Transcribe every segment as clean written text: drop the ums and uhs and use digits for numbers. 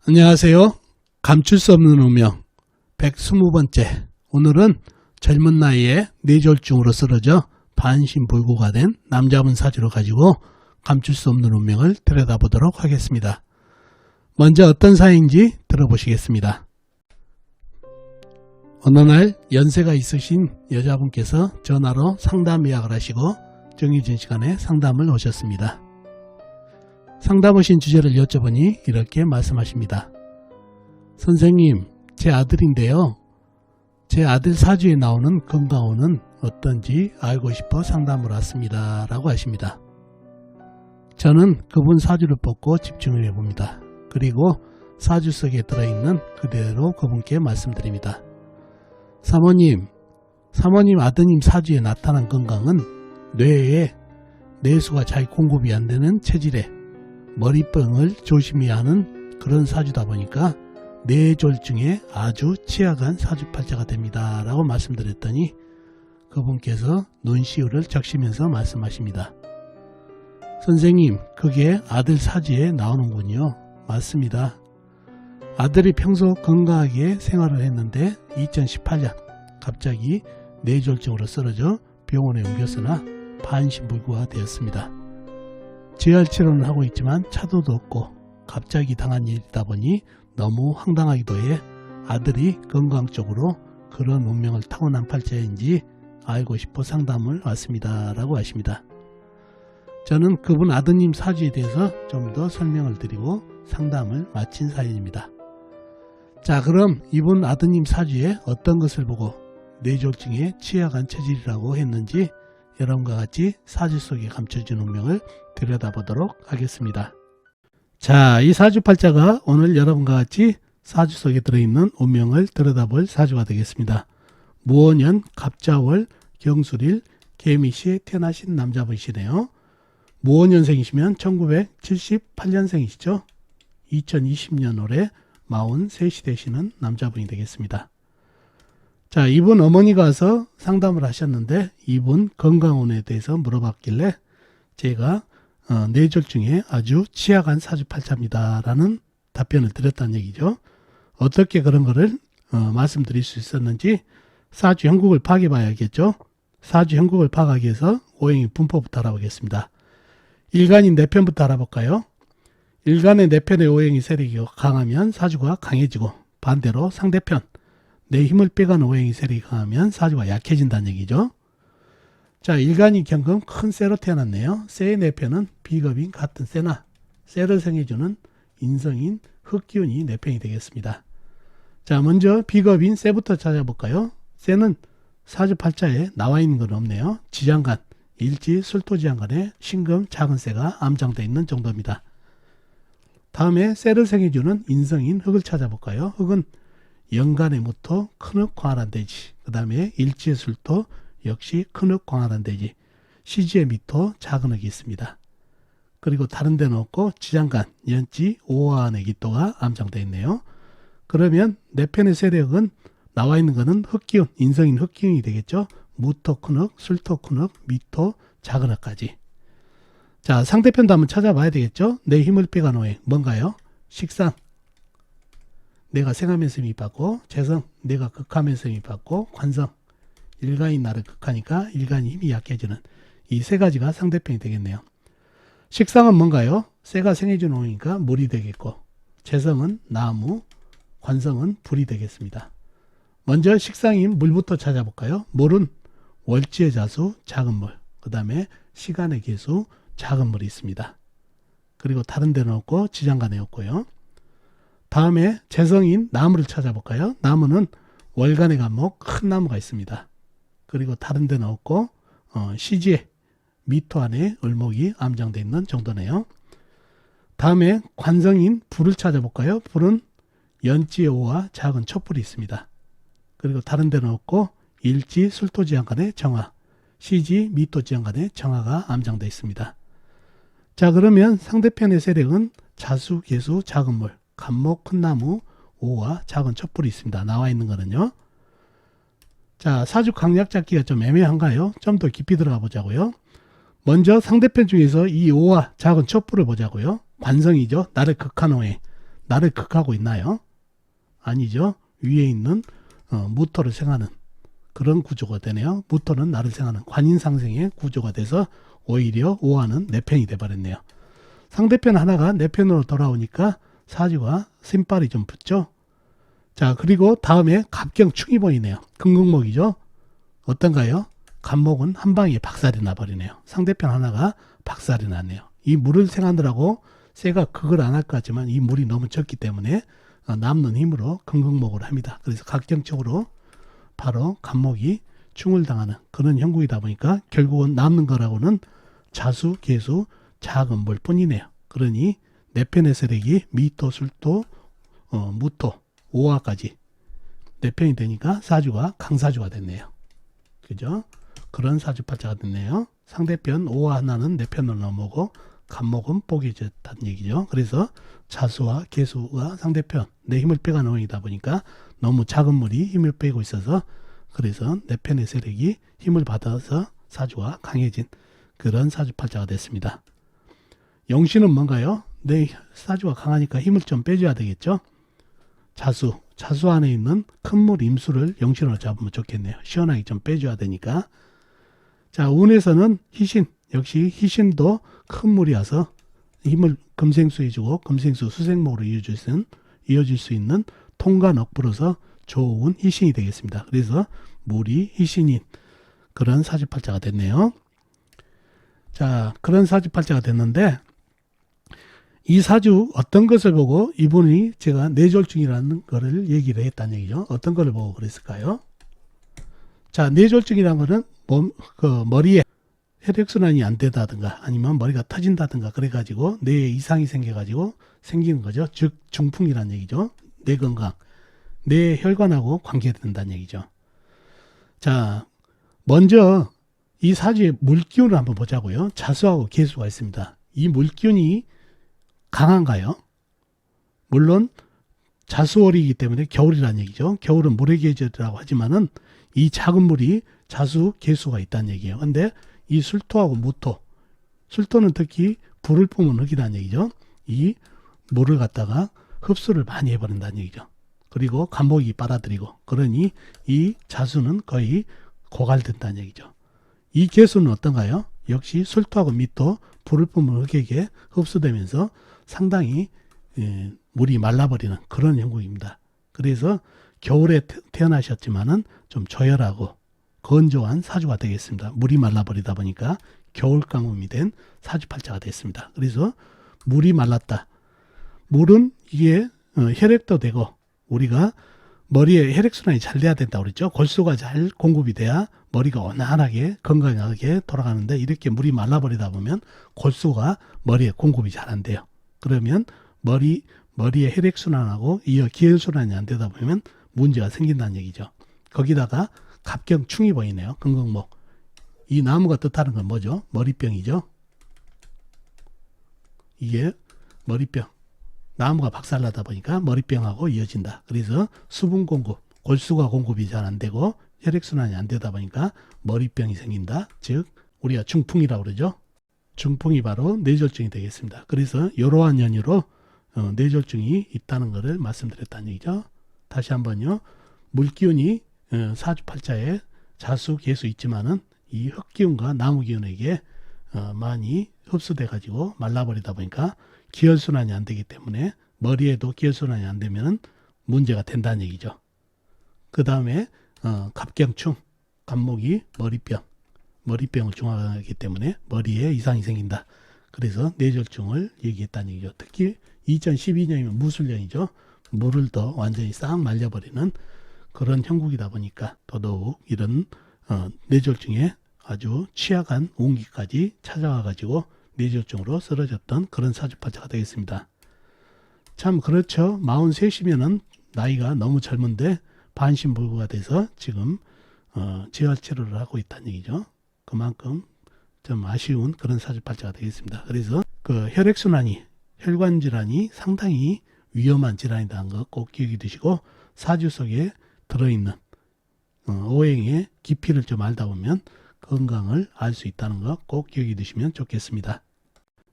안녕하세요. 감출 수 없는 운명 120번째. 오늘은 젊은 나이에 뇌졸중으로 쓰러져 반신불구가 된 남자분 사주를 가지고 감출 수 없는 운명을 들여다보도록 하겠습니다. 먼저 어떤 사연인지 들어보시겠습니다. 어느 날 연세가 있으신 여자분께서 전화로 상담 예약을 하시고 정해진 시간에 상담을 오셨습니다. 상담 오신 주제를 여쭤보니 이렇게 말씀하십니다. 선생님, 제 아들인데요. 제 아들 사주에 나오는 건강운은 어떤지 알고 싶어 상담을 왔습니다. 라고 하십니다. 저는 그분 사주를 뽑고 집중을 해봅니다. 그리고 사주 속에 들어있는 그대로 그분께 말씀드립니다. 사모님 아드님 사주에 나타난 건강은 뇌에 뇌수가 잘 공급이 안 되는 체질에 머리병을 조심해야 하는 그런 사주다 보니까 뇌졸중에 아주 취약한 사주팔자가 됩니다. 라고 말씀드렸더니 그분께서 눈시울을 적시면서 말씀하십니다. 선생님, 그게 아들 사주에 나오는군요. 맞습니다. 아들이 평소 건강하게 생활을 했는데 2018년 갑자기 뇌졸중으로 쓰러져 병원에 옮겼으나 반신불구가 되었습니다. 재활치료는 하고 있지만 차도도 없고 갑자기 당한 일이다 보니 너무 황당하기도 해 아들이 건강적으로 그런 운명을 타고난 팔자인지 알고 싶어 상담을 왔습니다. 라고 하십니다. 저는 그분 아드님 사주에 대해서 좀 더 설명을 드리고 상담을 마친 사연입니다. 자, 그럼 이분 아드님 사주에 어떤 것을 보고 뇌졸중에 취약한 체질이라고 했는지 여러분과 같이 사주 속에 감춰진 운명을 들여다보도록 하겠습니다. 자, 이 사주팔자가 오늘 여러분과 같이 사주 속에 들어있는 운명을 들여다볼 사주가 되겠습니다. 무오년 갑자월 경술일 개미시에 태어나신 남자분이시네요. 무오년생이시면 1978년생이시죠. 2020년 올해 43시 되시는 남자분이 되겠습니다. 자, 이분 어머니가 와서 상담을 하셨는데 이분 건강운에 대해서 물어봤길래 제가 뇌졸중에 아주 취약한 사주팔자입니다 라는 답변을 드렸다는 얘기죠. 어떻게 그런 거를 말씀드릴 수 있었는지 사주 형국을 파악해 봐야겠죠. 사주 형국을 파악하기 위해서 오행의 분포부터 알아보겠습니다. 일간인 내편부터 알아볼까요? 일간의 내편의 오행의 세력이 강하면 사주가 강해지고 반대로 상대편 내 힘을 빼가는 오행의 세력이 강하면 사주가 약해진다는 얘기죠. 자, 일간이 경금 큰 쇠로 태어났네요. 쇠의 내편은 비겁인 같은 쇠나 쇠를 생해주는 인성인 흑기운이 내편이 되겠습니다. 자, 먼저 비겁인 쇠부터 찾아볼까요? 쇠는 사주팔자에 나와 있는 건 없네요. 지장간, 일지, 술토지장간에 신금, 작은 쇠가 암장되어 있는 정도입니다. 다음에 쇠를 생해주는 인성인 흑을 찾아볼까요? 흑은 연간의 무토, 큰흑, 광활한 대지, 그 다음에 일지의 술토, 역시 큰흑, 광활한 대지, 시지의 미토, 작은 흑이 있습니다. 그리고 다른 데는 없고 지장간, 연지, 오화안의 기토가 암장되어 있네요. 그러면 내편의 세력은 나와 있는 것은 흑기운, 인성인 흑기운이 되겠죠. 무토, 큰흑, 술토, 큰흑, 미토, 작은 흑까지. 자, 상대편도 한번 찾아봐야 되겠죠. 내 힘을 빼간 오행 뭔가요? 식상, 내가 생하면서 힘이 받고, 재성, 내가 극하면서 힘이 받고, 관성, 일간이 나를 극하니까 일간이 힘이 약해지는 이 세 가지가 상대편이 되겠네요. 식상은 뭔가요? 쇠가 생해주는 오행이니까 물이 되겠고, 재성은 나무, 관성은 불이 되겠습니다. 먼저 식상인 물부터 찾아볼까요? 물은 월지의 자수, 작은 물, 그 다음에 시간의 개수, 작은 물이 있습니다. 그리고 다른 데는 없고 지장간에 없고요. 다음에 재성인 나무를 찾아볼까요? 나무는 월간의 간목, 큰 나무가 있습니다. 그리고 다른 데는 없고 시지에 미토 안에 을목이 암장되어 있는 정도네요. 다음에 관성인 불을 찾아볼까요? 불은 연지의 오와 작은 촛불이 있습니다. 그리고 다른 데는 없고 일지, 술토지장간에 정화, 시지, 미토지장간에 정화가 암장되어 있습니다. 자, 그러면 상대편의 세력은 자수, 개수, 작은 물, 간목, 큰 나무, 오와 작은 촛불이 있습니다. 나와 있는 거는요. 자, 사주 강약 잡기가 좀 애매한가요? 좀 더 깊이 들어가 보자고요. 먼저 상대편 중에서 이 오와 작은 촛불을 보자고요. 관성이죠. 나를 극한 오행. 나를 극하고 있나요? 아니죠. 위에 있는 무토를 생하는 그런 구조가 되네요. 무토는 나를 생하는 관인상생의 구조가 돼서 오히려 오화는 내 편이 돼버렸네요. 상대편 하나가 내 편으로 돌아오니까 사주가 신발이 좀 붙죠. 자, 그리고 다음에 갑경충이 보이네요. 금극목이죠. 어떤가요? 갑목은 한 방에 박살이 나버리네요. 상대편 하나가 박살이 났네요. 이 물을 생하느라고 쇠가 극을 안 할 것 같지만 이 물이 너무 적기 때문에 남는 힘으로 금극목을 합니다. 그래서 각경적으로 바로 갑목이 충을 당하는 그런 형국이다 보니까 결국은 남는 거라고는 자수, 계수, 작은 물뿐이네요. 그러니 내 편의 세력이 미토, 술토, 무토, 오화까지 내 편이 되니까 사주가 강사주가 됐네요. 그죠? 그런 사주팔자가 됐네요. 상대편 오화 하나는 내 편으로 넘어오고 갑목은 뽀개졌다는 얘기죠. 그래서 자수와 계수가 상대편 내 힘을 빼가는 원이다 보니까 너무 작은 물이 힘을 빼고 있어서 그래서 내 편의 세력이 힘을 받아서 사주가 강해진 그런 사주팔자가 됐습니다. 영신은 뭔가요? 내 사주가 강하니까 힘을 좀 빼줘야 되겠죠. 자수 안에 있는 큰 물 임수를 영신으로 잡으면 좋겠네요. 시원하게 좀 빼줘야 되니까. 자, 운에서는 희신, 역시 희신도 큰 물이 와서 힘을 금생수해주고 금생수 수생목으로 이어질 수 있는 통관 억부로서 좋은 희신이 되겠습니다. 그래서 물이 희신인 그런 사주팔자가 됐네요. 자, 그런 사주팔자가 됐는데 이 사주 어떤 것을 보고 이분이 제가 뇌졸중이라는 거를 얘기를 했다는 얘기죠. 어떤 거를 보고 그랬을까요? 자, 뇌졸중이라는 거는 머리에 혈액순환이 안 되다든가 아니면 머리가 터진다든가 그래가지고 뇌에 이상이 생겨가지고 생기는 거죠. 즉 중풍이라는 얘기죠. 뇌 건강, 뇌 혈관하고 관계된다는 얘기죠. 자, 먼저 이 사주의 물기운을 한번 보자고요. 자수하고 계수가 있습니다. 이 물기운이 강한가요? 물론 자수월이기 때문에 겨울이라는 얘기죠. 겨울은 물의 계절이라고 하지만은 이 작은 물이 자수, 계수가 있다는 얘기예요. 근데 이 술토하고 무토, 술토는 특히 불을 뿜은 흙이라는 얘기죠. 이 물을 갖다가 흡수를 많이 해버린다는 얘기죠. 그리고 간목이 빨아들이고 그러니 이 자수는 거의 고갈된다는 얘기죠. 이 계수는 어떤가요? 역시 술토하고 미토, 불을 뿜은 흙에게 흡수되면서 상당히 물이 말라버리는 그런 형국입니다. 그래서 겨울에 태어나셨지만은 좀 조열하고 건조한 사주가 되겠습니다. 물이 말라버리다 보니까 겨울 가뭄이 된 사주팔자가 됐습니다. 그래서 물이 말랐다. 물은 이게 혈액도 되고 우리가 머리에 혈액순환이 잘 돼야 된다고 그랬죠. 골수가 잘 공급이 돼야 머리가 원활하게 건강하게 돌아가는데 이렇게 물이 말라버리다 보면 골수가 머리에 공급이 잘 안 돼요. 그러면 머리에 혈액순환하고 이어 기혈순환이 안 되다 보면 문제가 생긴다는 얘기죠. 거기다가 갑경충이 보이네요. 금극목. 이 나무가 뜻하는 건 뭐죠? 머리병이죠. 이게 머리병. 나무가 박살나다 보니까 머리병하고 이어진다. 그래서 수분 공급, 골수가 공급이 잘 안 되고 혈액순환이 안 되다 보니까 머리병이 생긴다. 즉 우리가 중풍이라고 그러죠. 중풍이 바로 뇌졸중이 되겠습니다. 그래서 이러한 연유로 뇌졸중이 있다는 것을 말씀드렸다는 얘기죠. 다시 한번요. 물기운이 사주팔자에 자수, 계수 있지만은 이 흙기운과 나무기운에게 많이 흡수돼 가지고 말라버리다 보니까 기혈순환이 안 되기 때문에 머리에도 기혈순환이 안 되면 문제가 된다는 얘기죠. 그 다음에 갑경충, 갑목이 머리병을 중화하기 때문에 머리에 이상이 생긴다. 그래서 뇌졸중을 얘기했다는 얘기죠. 특히 2012년이면 무술년이죠. 물을 더 완전히 싹 말려버리는 그런 형국이다 보니까 더더욱 이런 뇌졸중에 아주 취약한 운기까지 찾아와 가지고 뇌졸중으로 쓰러졌던 그런 사주팔자가 되겠습니다. 참 그렇죠. 43이면은 나이가 너무 젊은데 반신불구가 돼서 지금 재활치료를 하고 있다는 얘기죠. 그만큼 좀 아쉬운 그런 사주팔자가 되겠습니다. 그래서 그 혈액순환이 혈관질환이 상당히 위험한 질환이라는 거 꼭 기억해 두시고 사주 속에 들어있는 오행의 깊이를 좀 알다 보면 건강을 알 수 있다는 거 꼭 기억해 두시면 좋겠습니다.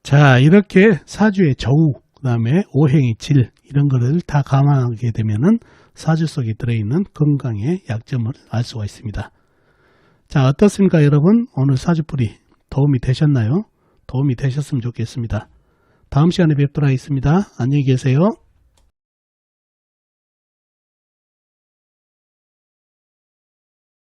자, 이렇게 사주의 저우, 그 다음에 오행의 질 이런 거를 다 감안하게 되면은 사주 속에 들어있는 건강의 약점을 알 수가 있습니다. 자, 어떻습니까 여러분? 오늘 사주풀이 도움이 되셨나요? 도움이 되셨으면 좋겠습니다. 다음 시간에 뵙도록 하겠습니다. 안녕히 계세요.